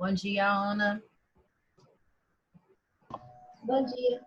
Bom dia, Ana. Bom dia.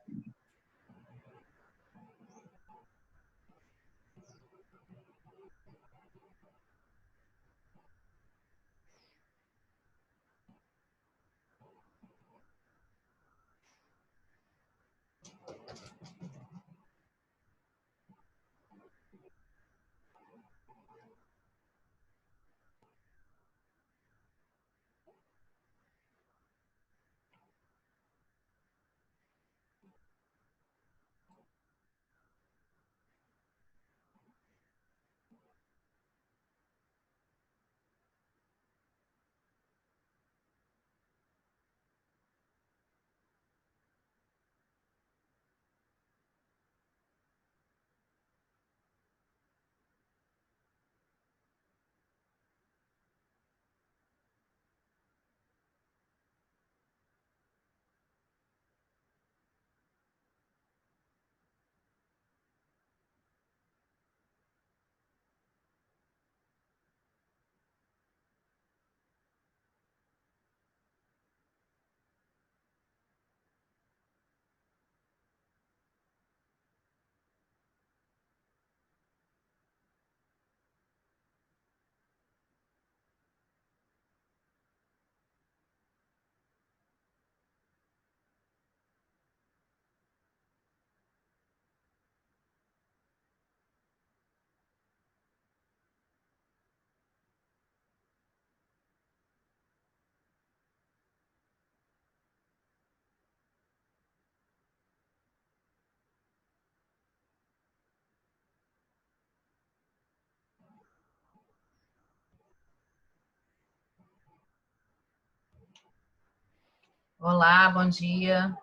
Olá, bom dia.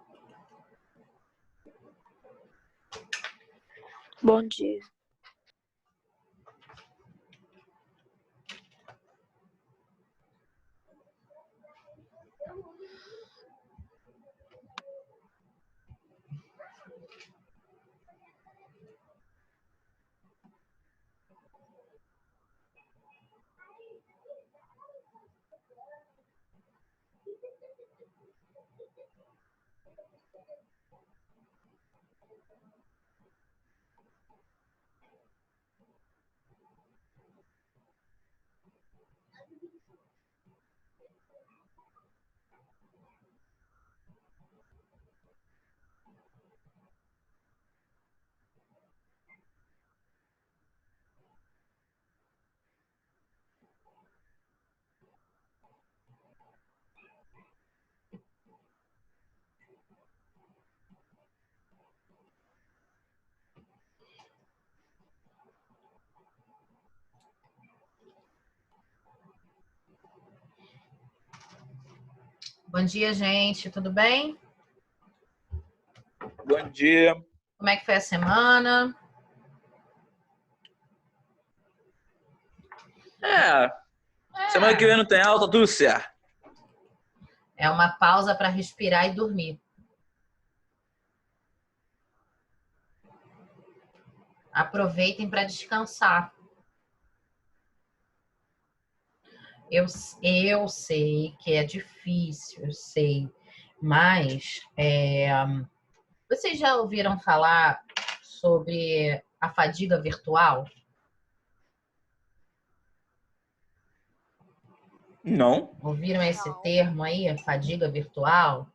Bom dia. Bom dia, gente. Tudo bem? Bom dia. Como é que foi a semana? Semana que vem não tem aula, tá tudo certo. É uma pausa para respirar e dormir. Aproveitem para descansar. Eu sei que é difícil, eu sei, mas vocês já ouviram falar sobre a fadiga virtual? Não. Ouviram esse termo aí, fadiga virtual?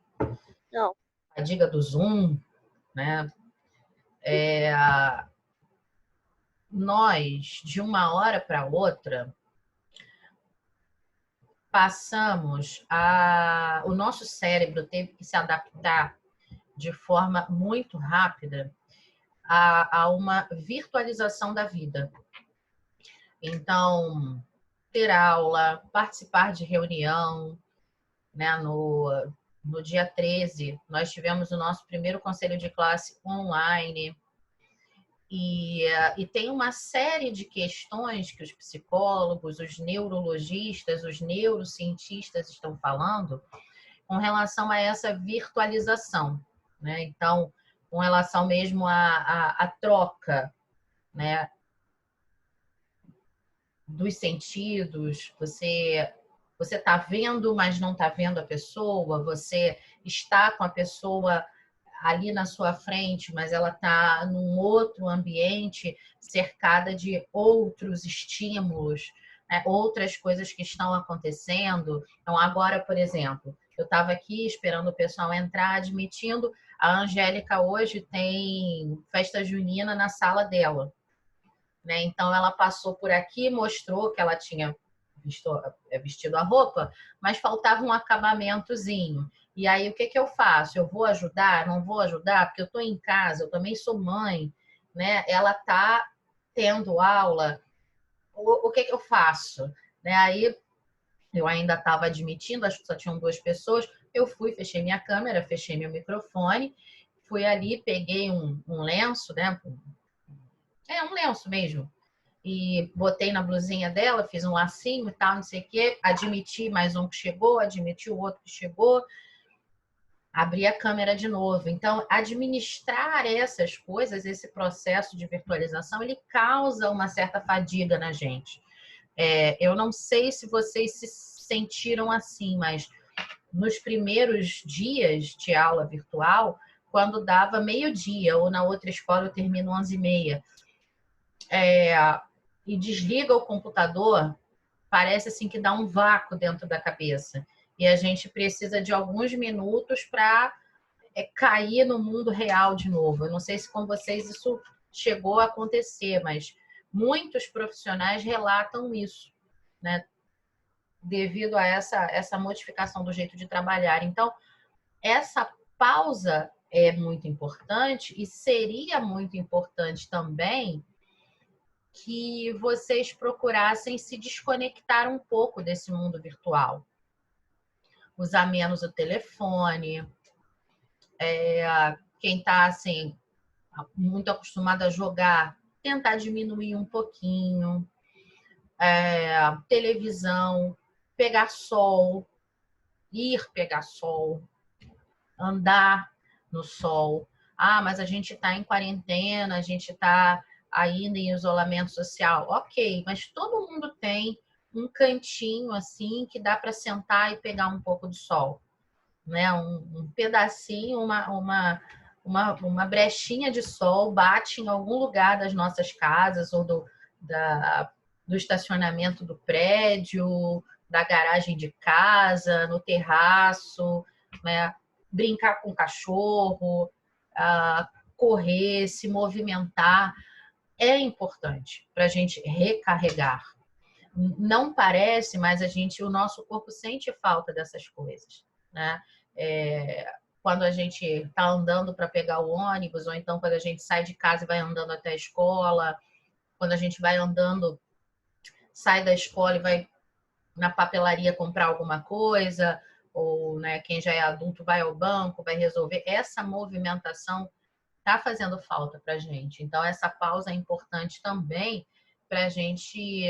Não. Fadiga do Zoom, né? Nós, de uma hora para outra, o nosso cérebro teve que se adaptar de forma muito rápida a uma virtualização da vida. Então, ter aula, participar de reunião, né? No dia 13, nós tivemos o nosso primeiro conselho de classe online. E tem uma série de questões que os psicólogos, os neurologistas, os neurocientistas estão falando com relação a essa virtualização, né? Então, com relação mesmo à troca, né, dos sentidos, você Você está vendo, mas não está vendo a pessoa, você está com a pessoa ali na sua frente, mas ela está num outro ambiente, cercada de outros estímulos, né? Outras coisas que estão acontecendo. Então, agora, por exemplo, eu estava aqui esperando o pessoal entrar, admitindo. A Angélica hoje tem festa junina na sala dela, né? Então, ela passou por aqui, mostrou que ela tinha vestido a roupa, mas faltava um acabamentozinho. E aí, o que eu faço? Eu vou ajudar? Não vou ajudar? Porque eu estou em casa, eu também sou mãe, né? Ela está tendo aula. O que eu faço? Né? Aí, eu ainda estava admitindo, acho que só tinham 2 pessoas. Eu fui, fechei minha câmera, fechei meu microfone, fui ali, peguei um lenço, né? Um lenço mesmo, e botei na blusinha dela, fiz um lacinho e tal, não sei o quê, admiti mais um que chegou, admiti o outro que chegou, abri a câmera de novo. Então, administrar essas coisas, esse processo de virtualização, ele causa uma certa fadiga na gente. Eu não sei se vocês se sentiram assim, mas nos primeiros dias de aula virtual, quando dava meio-dia, ou na outra escola eu termino 11h30, e desliga o computador, parece assim que dá um vácuo dentro da cabeça. E a gente precisa de alguns minutos para cair no mundo real de novo. Eu não sei se com vocês isso chegou a acontecer, mas muitos profissionais relatam isso, né? Devido a essa modificação do jeito de trabalhar. Então, essa pausa é muito importante e seria muito importante também que vocês procurassem se desconectar um pouco desse mundo virtual. Usar menos o telefone. Quem está assim, muito acostumado a jogar, tentar diminuir um pouquinho. Televisão, pegar sol, ir pegar sol, andar no sol. Mas a gente está em quarentena, a gente está ainda em isolamento social. Ok, mas todo mundo tem um cantinho assim que dá para sentar e pegar um pouco de sol, né? Um pedacinho, uma brechinha de sol bate em algum lugar das nossas casas ou do estacionamento do prédio, da garagem de casa, no terraço, né? Brincar com o cachorro, correr, se movimentar é importante para a gente recarregar. Não parece, mas o nosso corpo sente falta dessas coisas, né? Quando a gente está andando para pegar o ônibus, ou então quando a gente sai de casa e vai andando até a escola, quando a gente vai andando, sai da escola e vai na papelaria comprar alguma coisa, ou, né, quem já é adulto vai ao banco, vai resolver. Essa movimentação está fazendo falta para a gente. Então, essa pausa é importante também para a gente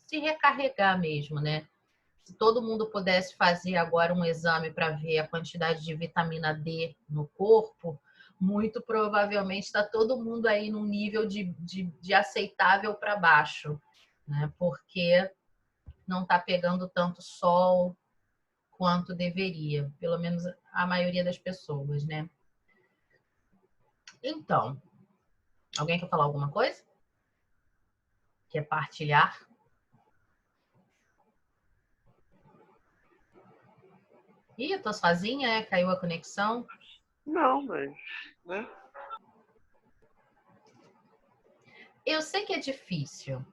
se recarregar mesmo, né? Se todo mundo pudesse fazer agora um exame para ver a quantidade de vitamina D no corpo, muito provavelmente está todo mundo aí num nível de aceitável para baixo, né? Porque não está pegando tanto sol quanto deveria, pelo menos a maioria das pessoas, né? Então, alguém quer falar alguma coisa? Quer partilhar? Ih, eu tô sozinha, caiu a conexão. Não, mas, né? Eu sei que é difícil.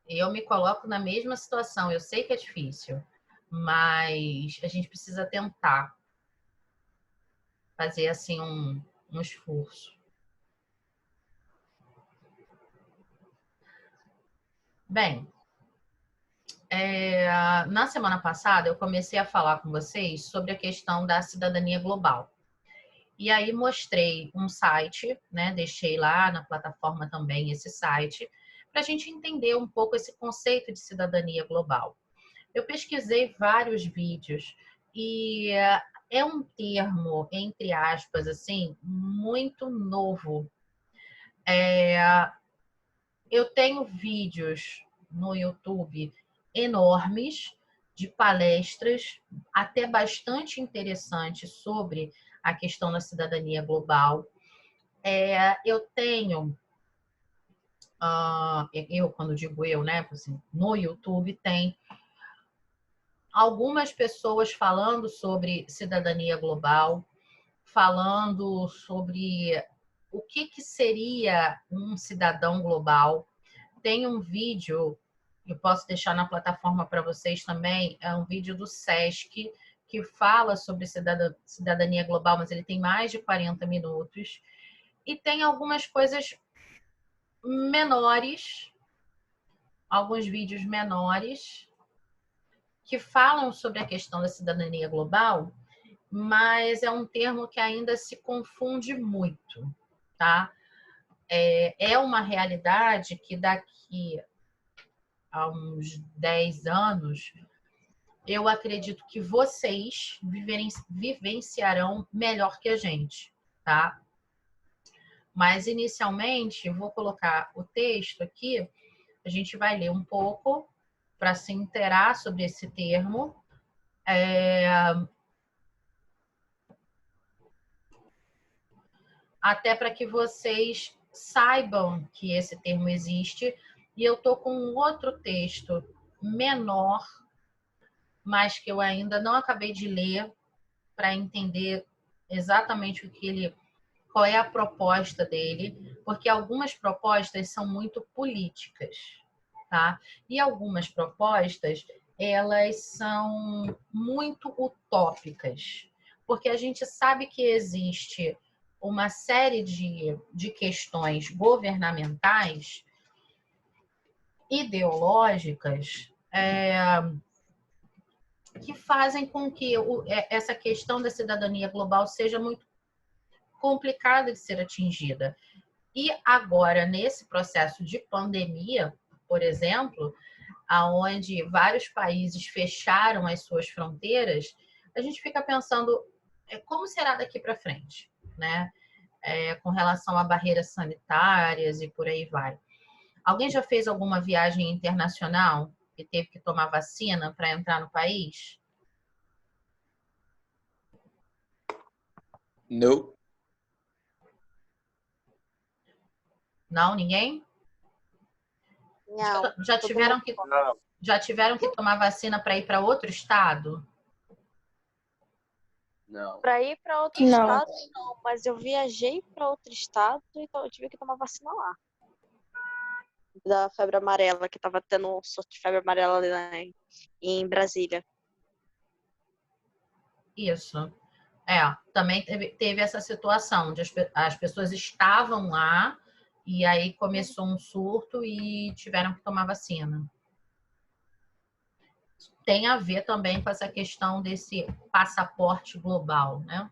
Eu me coloco na mesma situação. Eu sei que é difícil, mas a gente precisa tentar fazer assim um esforço. Bem, na semana passada eu comecei a falar com vocês sobre a questão da cidadania global. E aí mostrei um site, né? Deixei lá na plataforma também esse site, para a gente entender um pouco esse conceito de cidadania global. Eu pesquisei vários vídeos e é um termo, entre aspas, assim, muito novo. Eu tenho vídeos no YouTube enormes de palestras, até bastante interessantes, sobre a questão da cidadania global. Eu tenho, quando digo eu, né, assim, no YouTube tem algumas pessoas falando sobre cidadania global, falando sobre o que seria um cidadão global. Tem um vídeo, eu posso deixar na plataforma para vocês também, é um vídeo do Sesc, que fala sobre cidadania global, mas ele tem mais de 40 minutos. E tem algumas coisas menores, alguns vídeos menores, que falam sobre a questão da cidadania global, mas é um termo que ainda se confunde muito, tá? É uma realidade que daqui a uns 10 anos, eu acredito que vocês vivenciarão melhor que a gente, tá? Mas, inicialmente, eu vou colocar o texto aqui, a gente vai ler um pouco para se inteirar sobre esse termo. Até para que vocês saibam que esse termo existe. E eu estou com um outro texto menor, mas que eu ainda não acabei de ler, para entender exatamente qual é a proposta dele, porque algumas propostas são muito políticas, tá? E algumas propostas, elas são muito utópicas, porque a gente sabe que existe uma série de questões governamentais, ideológicas, que fazem com que essa questão da cidadania global seja muito complicada de ser atingida. E agora, nesse processo de pandemia, por exemplo, aonde vários países fecharam as suas fronteiras, a gente fica pensando como será daqui para frente, né? Com relação a barreiras sanitárias e por aí vai. Alguém já fez alguma viagem internacional e teve que tomar vacina para entrar no país? Não. Não, ninguém? Não. Já tiveram que tomar vacina para ir para outro estado? Não. Para ir para outro estado, não. Mas eu viajei para outro estado e eu tive que tomar vacina lá. Da febre amarela, que estava tendo um surto de febre amarela ali em Brasília. Isso. Também teve essa situação de as pessoas estavam lá e aí começou um surto e tiveram que tomar vacina. Tem a ver também com essa questão desse passaporte global, né?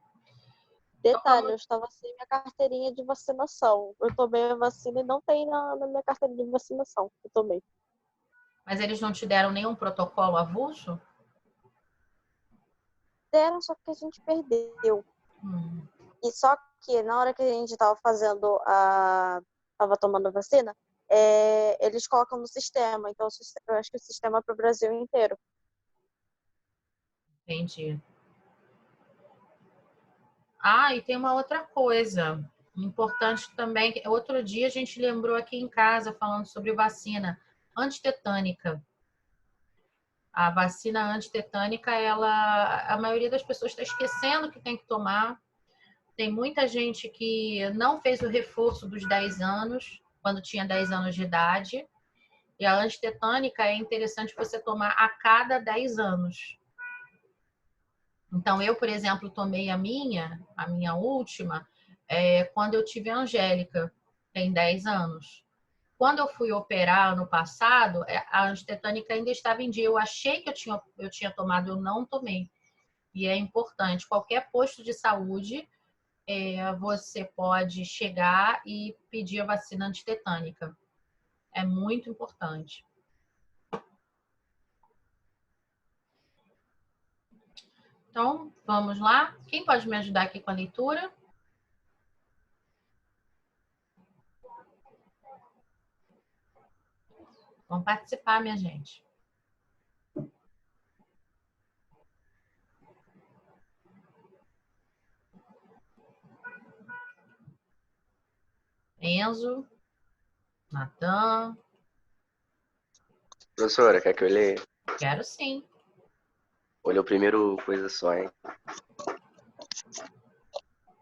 Detalhe, eu estava sem minha carteirinha de vacinação. Eu tomei a vacina e não tem na minha carteirinha de vacinação. Eu tomei. Mas eles não te deram nenhum protocolo avulso? Deram, só que a gente perdeu. E só que na hora que a gente estava estava tomando a vacina, eles colocam no sistema. Então, eu acho que o sistema é para o Brasil inteiro. Entendi. E tem uma outra coisa importante também. Outro dia a gente lembrou aqui em casa, falando sobre vacina antitetânica. A vacina antitetânica, a maioria das pessoas está esquecendo que tem que tomar. Tem muita gente que não fez o reforço dos 10 anos, quando tinha 10 anos de idade. E a antitetânica é interessante você tomar a cada 10 anos. Então, eu, por exemplo, tomei a minha última, quando eu tive a Angélica, tem 10 anos. Quando eu fui operar ano passado, a antitetânica ainda estava em dia. Eu achei que eu tinha tomado, eu não tomei. E é importante. Qualquer posto de saúde, você pode chegar e pedir a vacina antitetânica. É muito importante. Então, vamos lá. Quem pode me ajudar aqui com a leitura? Vamos participar, minha gente. Enzo, Natan, Professora, quer que eu leia? quero sim. Olha o primeiro coisa só, hein?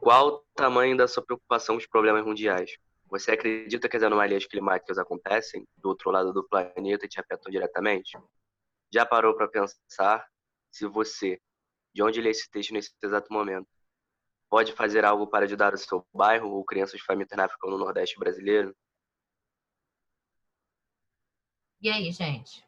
Qual o tamanho da sua preocupação com os problemas mundiais? Você acredita que as anomalias climáticas acontecem do outro lado do planeta e te afetam diretamente? Já parou para pensar se você, de onde lê esse texto nesse exato momento, pode fazer algo para ajudar o seu bairro ou crianças famintas na África ou no Nordeste brasileiro? E aí, gente?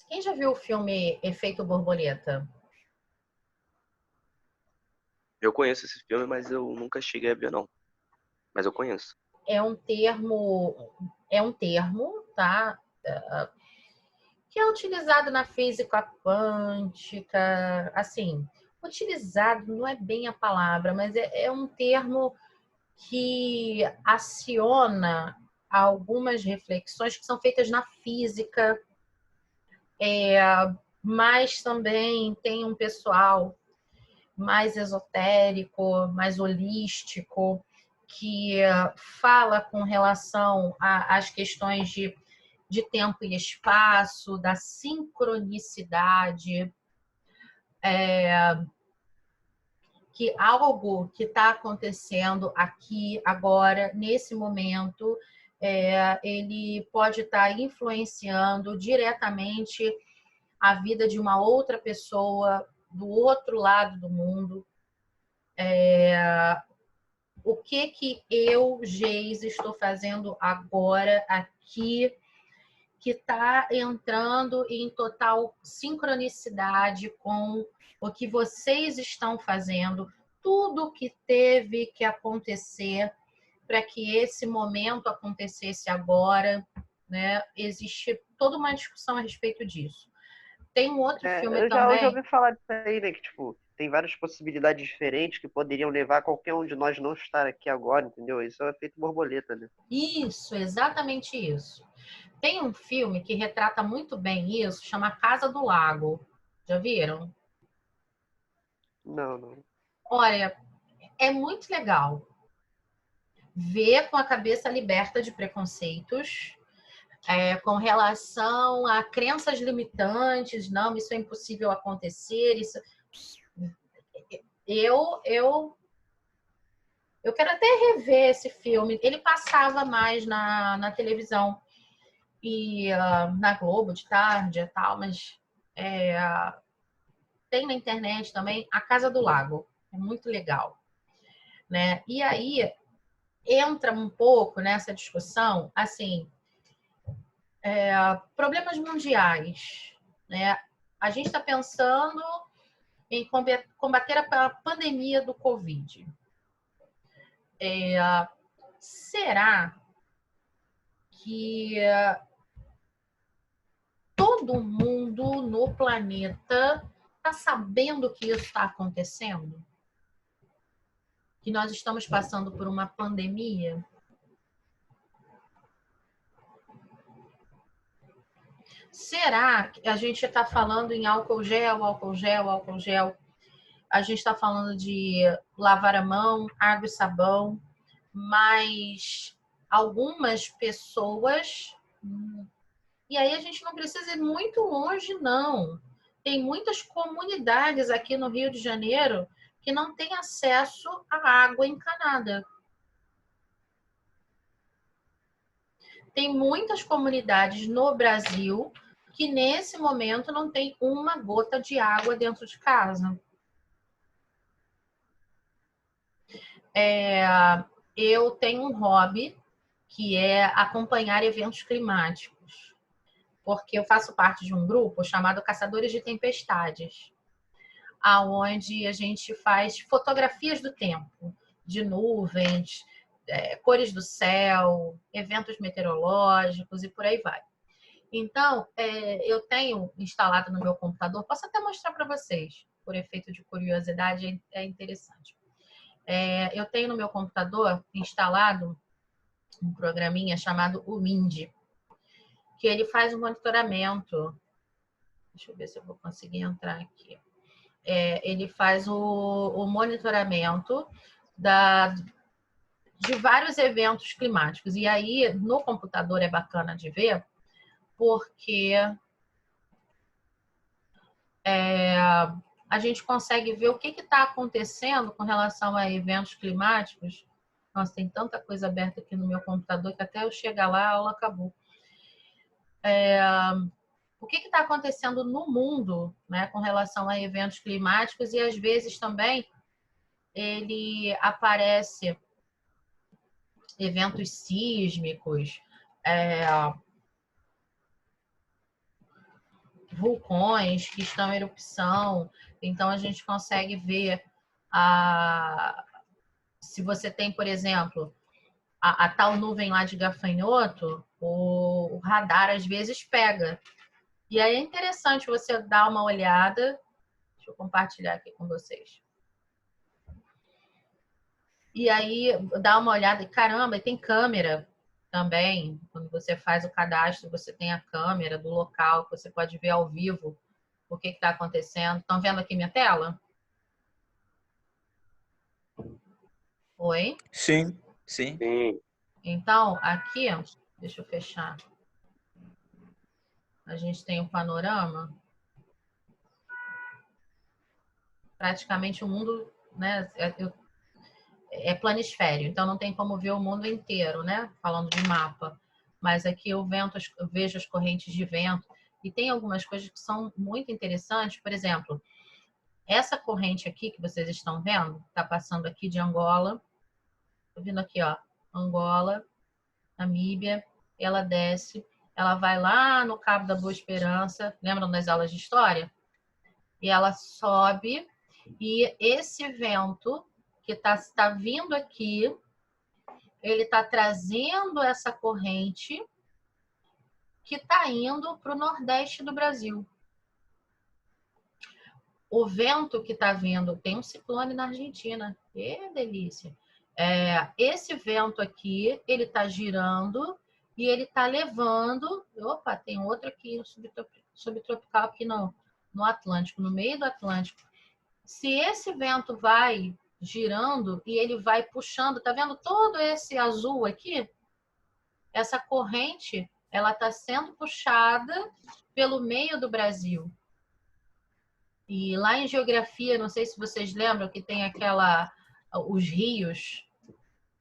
Quem já viu o filme Efeito Borboleta? Eu conheço esse filme, mas eu nunca cheguei a ver, não. Mas eu conheço. É um termo, tá? Que é utilizado na física quântica, assim, utilizado não é bem a palavra, mas é um termo que aciona algumas reflexões que são feitas na física, mas também tem um pessoal mais esotérico, mais holístico, que fala com relação às questões de tempo e espaço, da sincronicidade, que algo que está acontecendo aqui, agora, nesse momento, ele pode estar influenciando diretamente a vida de uma outra pessoa do outro lado do mundo. O que eu, Geis, estou fazendo agora aqui que está entrando em total sincronicidade com o que vocês estão fazendo, tudo que teve que acontecer para que esse momento acontecesse agora, né? Existe toda uma discussão a respeito disso. Tem um outro filme eu também. já ouvi falar disso aí, né? Que, tipo, tem várias possibilidades diferentes que poderiam levar qualquer um de nós não estar aqui agora, entendeu? Isso é o efeito borboleta, né? Isso, exatamente isso. Tem um filme que retrata muito bem isso, chama Casa do Lago. Já viram? Não, não. Olha, é muito legal ver com a cabeça liberta de preconceitos, com relação a crenças limitantes, não, isso é impossível acontecer, isso... Eu quero até rever esse filme. Ele passava mais na televisão e na Globo de tarde e tal, mas tem na internet também A Casa do Lago. É muito legal, né? E aí entra um pouco nessa discussão, assim, problemas mundiais, né? A gente está pensando em combater a pandemia do Covid. Será que todo mundo no planeta está sabendo que isso está acontecendo? Que nós estamos passando por uma pandemia? Será que a gente está falando em álcool gel, álcool gel, álcool gel? A gente está falando de lavar a mão, água e sabão, mas algumas pessoas... E aí a gente não precisa ir muito longe, não. Tem muitas comunidades aqui no Rio de Janeiro que não têm acesso à água encanada. Tem muitas comunidades no Brasil que nesse momento não tem uma gota de água dentro de casa. Eu tenho um hobby que é acompanhar eventos climáticos, porque eu faço parte de um grupo chamado Caçadores de Tempestades, aonde a gente faz fotografias do tempo, de nuvens, cores do céu, eventos meteorológicos e por aí vai. Então, eu tenho instalado no meu computador, posso até mostrar para vocês, por efeito de curiosidade, é interessante. Eu tenho no meu computador instalado um programinha chamado o Wind, que ele faz um monitoramento. Deixa eu ver se eu vou conseguir entrar aqui. Ele faz o monitoramento de vários eventos climáticos. E aí, no computador é bacana de ver, porque a gente consegue ver o que está acontecendo com relação a eventos climáticos. Nossa, tem tanta coisa aberta aqui no meu computador que até eu chegar lá, a aula acabou. O que está acontecendo no mundo, né, com relação a eventos climáticos, e às vezes também ele aparece eventos sísmicos, vulcões que estão em erupção. Então a gente consegue ver se você tem, por exemplo, a tal nuvem lá de gafanhoto, o radar às vezes pega. E aí é interessante você dar uma olhada. Deixa eu compartilhar aqui com vocês. E aí dá uma olhada e caramba, e tem câmera também. Quando você faz o cadastro, você tem a câmera do local, que você pode ver ao vivo o que está acontecendo. Estão vendo aqui minha tela? Oi? Sim, sim. Sim. Então, aqui, deixa eu fechar. A gente tem um panorama. Praticamente o mundo, né, é planisfério, então não tem como ver o mundo inteiro, né? Falando de mapa. Mas aqui eu vejo as correntes de vento e tem algumas coisas que são muito interessantes. Por exemplo, essa corrente aqui que vocês estão vendo, está passando aqui de Angola. Estou vindo aqui, ó, Angola, Namíbia, ela desce, ela vai lá no Cabo da Boa Esperança, lembram das aulas de história? E ela sobe, e esse vento que está vindo aqui, ele está trazendo essa corrente que está indo para o nordeste do Brasil. O vento que está vindo, tem um ciclone na Argentina, que delícia. Esse vento aqui, ele está girando e ele está levando... Opa, tem outro aqui, subtropical aqui no Atlântico, no meio do Atlântico. Se esse vento vai girando e ele vai puxando, tá vendo todo esse azul aqui? Essa corrente, ela está sendo puxada pelo meio do Brasil. E lá em geografia, não sei se vocês lembram que tem os rios,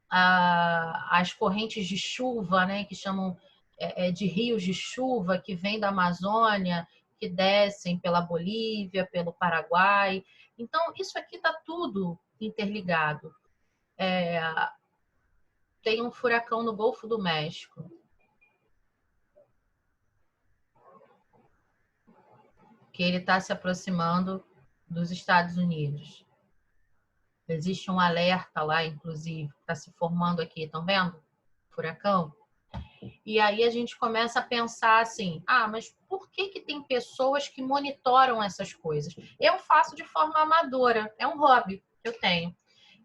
as correntes de chuva, né, que chamam de rios de chuva, que vêm da Amazônia, que descem pela Bolívia, pelo Paraguai. Então, isso aqui está tudo interligado. Tem um furacão no Golfo do México. Que ele está se aproximando dos Estados Unidos. Existe um alerta lá, inclusive, está se formando aqui, estão vendo? Furacão. E aí a gente começa a pensar assim, mas por que tem pessoas que monitoram essas coisas? Eu faço de forma amadora, é um hobby que eu tenho.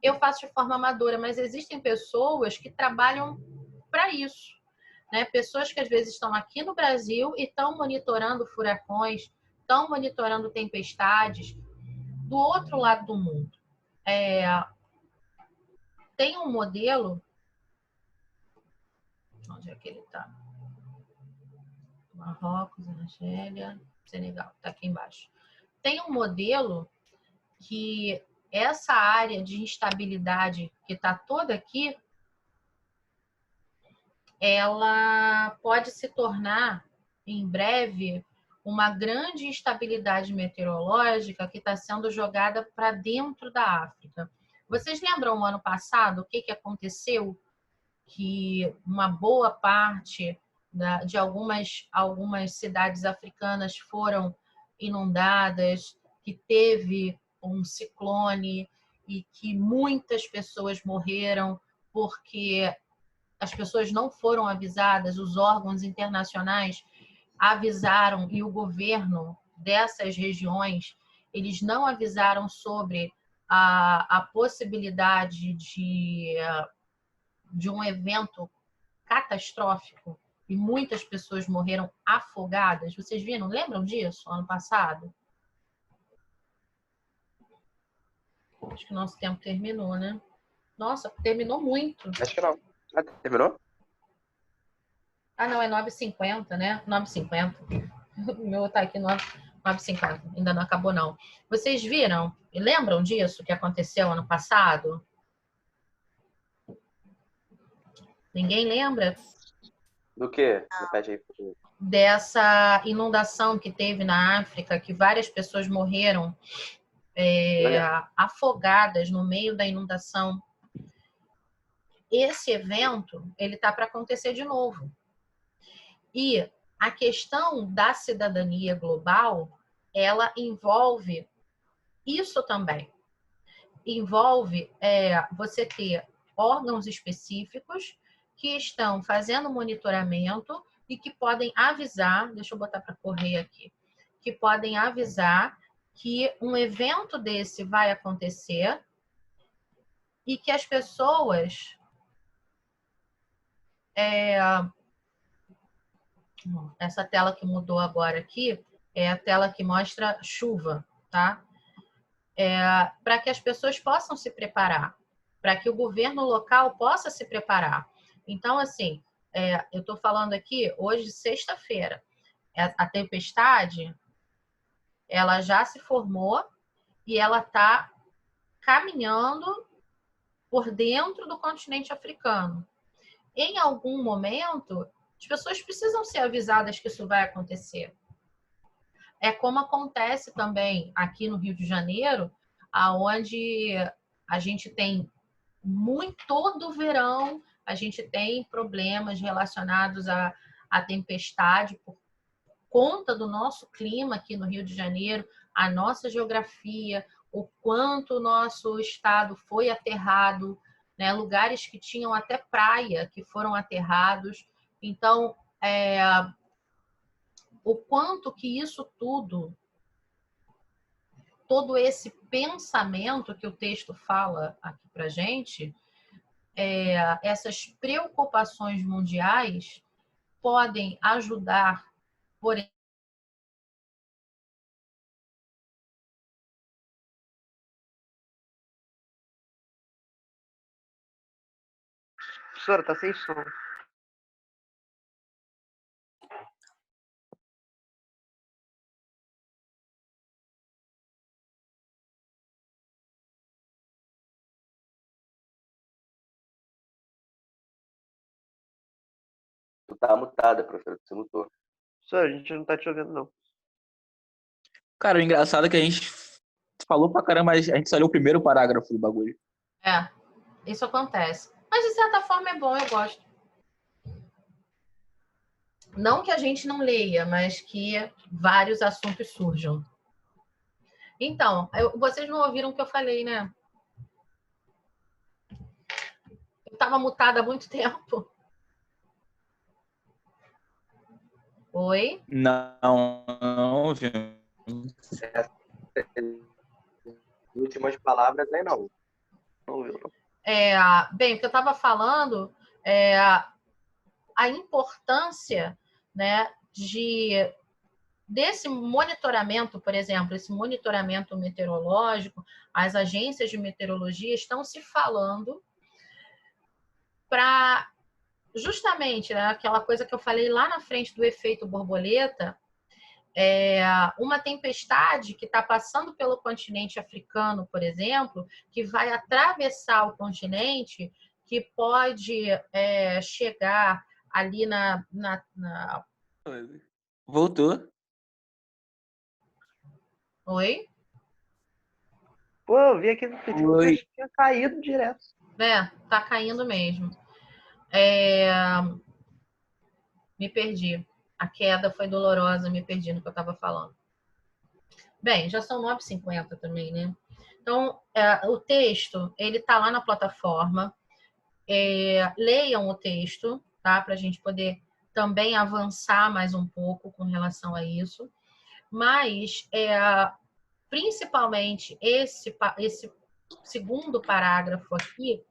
Eu faço de forma amadora, mas existem pessoas que trabalham para isso, né? Pessoas que às vezes estão aqui no Brasil e estão monitorando furacões, estão monitorando tempestades do outro lado do mundo. Tem um modelo... Onde é que ele está? Marrocos, Argélia, Senegal, está aqui embaixo. Tem um modelo que essa área de instabilidade que está toda aqui, ela pode se tornar, em breve, uma grande instabilidade meteorológica que está sendo jogada para dentro da África. Vocês lembram o ano passado o que aconteceu? Que uma boa parte de algumas cidades africanas foram inundadas, que teve um ciclone e que muitas pessoas morreram porque as pessoas não foram avisadas, os órgãos internacionais avisaram e o governo dessas regiões, eles não avisaram sobre a possibilidade de um evento catastrófico e muitas pessoas morreram afogadas. Vocês viram? Lembram disso ano passado? Acho que o nosso tempo terminou, né? Nossa, terminou muito. Acho que não. Ah, terminou? Ah, não, é 9h50, né? 9h50. O meu tá aqui 9h50. Ainda não acabou, não. Vocês viram e lembram disso que aconteceu ano passado? Ninguém lembra Do quê? Repete aí. dessa inundação que teve na África, que várias pessoas morreram afogadas no meio da inundação? Esse evento, ele tá para acontecer de novo. E a questão da cidadania global, ela envolve isso também. Envolve você ter órgãos específicos que estão fazendo monitoramento e que podem avisar, deixa eu botar para correr aqui, que podem avisar que um evento desse vai acontecer e que as pessoas essa tela que mudou agora aqui é a tela que mostra chuva, tá? Para que as pessoas possam se preparar, para que o governo local possa se preparar. Então, assim, eu estou falando aqui hoje, sexta-feira, a tempestade, ela já se formou e ela está caminhando por dentro do continente africano. Em algum momento, as pessoas precisam ser avisadas que isso vai acontecer. É como acontece também aqui no Rio de Janeiro, aonde a gente tem todo verão, a gente tem problemas relacionados à tempestade por conta do nosso clima aqui no Rio de Janeiro, a nossa geografia, o quanto o nosso estado foi aterrado, né? Lugares que tinham até praia que foram aterrados. Então, o quanto que isso tudo, todo esse pensamento que o texto fala aqui para a gente, essas preocupações mundiais podem ajudar, por Professora, tá sem som. Tu tá mutada, professor. Você mutou. Professora, a gente não tá te ouvindo, não. Cara, o engraçado é que a gente falou pra caramba, mas a gente só leu o primeiro parágrafo do bagulho. Isso acontece. Mas, de certa forma, é bom, eu gosto. Não que a gente não leia, mas que vários assuntos surjam. Então, vocês não ouviram o que eu falei, né? Eu estava mutada há muito tempo. Oi? Não, viu? As últimas palavras aí não. Não ouviu, não. Bem, o que eu estava falando a importância, né, desse monitoramento, por exemplo, esse monitoramento meteorológico, as agências de meteorologia estão se falando para justamente, né, aquela coisa que eu falei lá na frente do efeito borboleta, uma tempestade que está passando pelo continente africano, por exemplo, que vai atravessar o continente, que pode chegar ali na... Voltou. Oi? Pô, eu vi aqui no pedido Oi. que tinha caído direto. Tá caindo mesmo. Me perdi. A queda foi dolorosa, me perdi no que eu estava falando. Bem, já são 9h50 também, né? Então, o texto, ele tá lá na plataforma. Leiam o texto, tá? Para a gente poder também avançar mais um pouco com relação a isso. Mas, principalmente, esse segundo parágrafo aqui,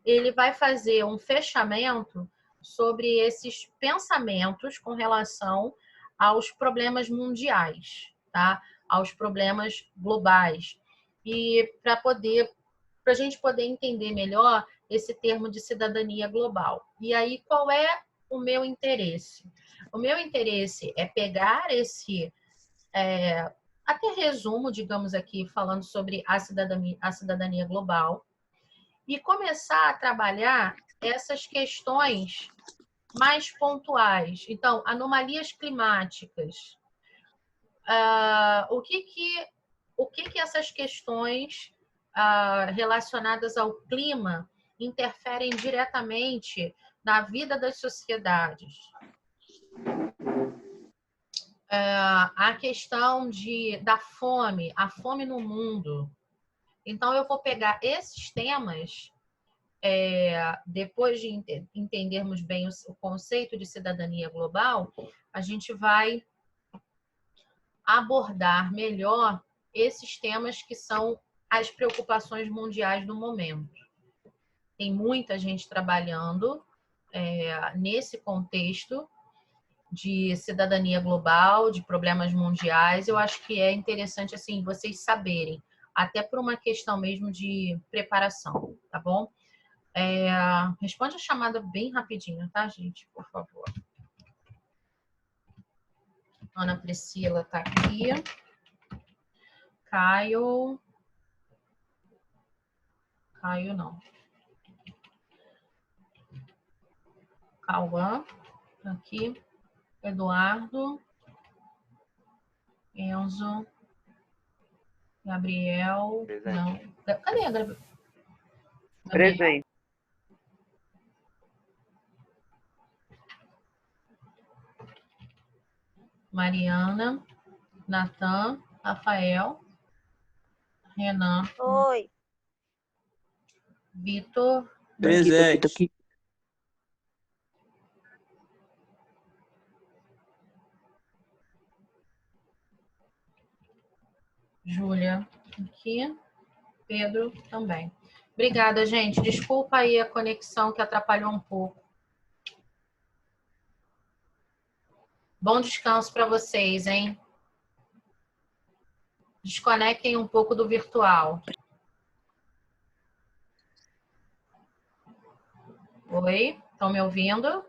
ele vai fazer um fechamento sobre esses pensamentos com relação aos problemas mundiais, tá? Aos problemas globais. E para a gente poder entender melhor esse termo de cidadania global. E aí, qual é o meu interesse? O meu interesse é pegar esse, até resumo, digamos aqui, falando sobre a cidadania global, e começar a trabalhar essas questões mais pontuais. Então, anomalias climáticas. O que essas questões relacionadas ao clima interferem diretamente na vida das sociedades? A questão da fome, a fome no mundo. Então, eu vou pegar esses temas, depois de entendermos bem o conceito de cidadania global, a gente vai abordar melhor esses temas que são as preocupações mundiais do momento. Tem muita gente trabalhando nesse contexto de cidadania global, de problemas mundiais. Eu acho que é interessante assim vocês saberem, até por uma questão mesmo de preparação, tá bom? Responde a chamada bem rapidinho, tá, gente? Por favor. Ana Priscila tá aqui. Caio não. Cauã tá aqui. Eduardo. Enzo. Gabriel. Presente. Não. Cadê a Gabriel? Presente. Mariana, Natan, Rafael, Renan, Oi. Vitor, Presente. Júlia aqui, Pedro também. Obrigada, gente. Desculpa aí a conexão que atrapalhou um pouco. Bom descanso para vocês, hein? Desconectem um pouco do virtual. Oi, estão me ouvindo?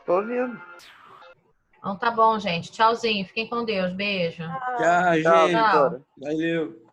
Tô ouvindo. Então tá bom, gente. Tchauzinho. Fiquem com Deus. Beijo. Tchau, Tchau, gente. doutora. Valeu.